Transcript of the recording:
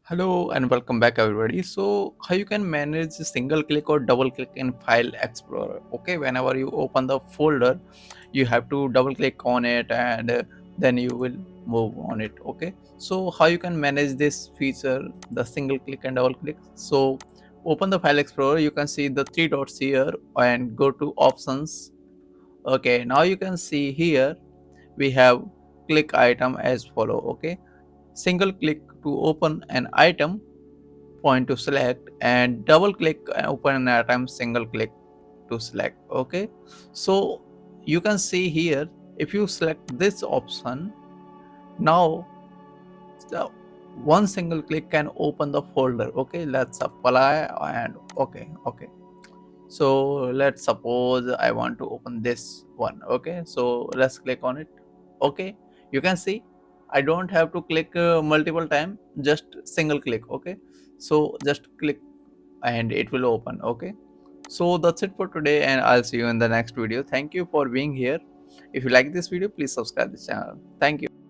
Hello and welcome back everybody. So how you can manage single click or double click in File Explorer. Okay, whenever you open the folder, you have to double click on it and then you will move on it. Okay, so how you can manage this feature, the single click and double click. So open the File Explorer, you can see the three dots here and go to options. Okay, now you can see here we have click item as follow. Okay, single click to open an item, point to select, and double click and open an item, single click to select. Okay, so you can see here, if you select this option, now the one single click can open the folder. Okay, let's apply and okay, so let's suppose I want to open this one. Okay, so let's click on it. Okay, you can see I don't have to click multiple time, just single click. Okay, so just click and it will open. Okay, so that's it for today and I'll see you in the next video. Thank you for being here. If you like this video, please subscribe the channel. Thank you.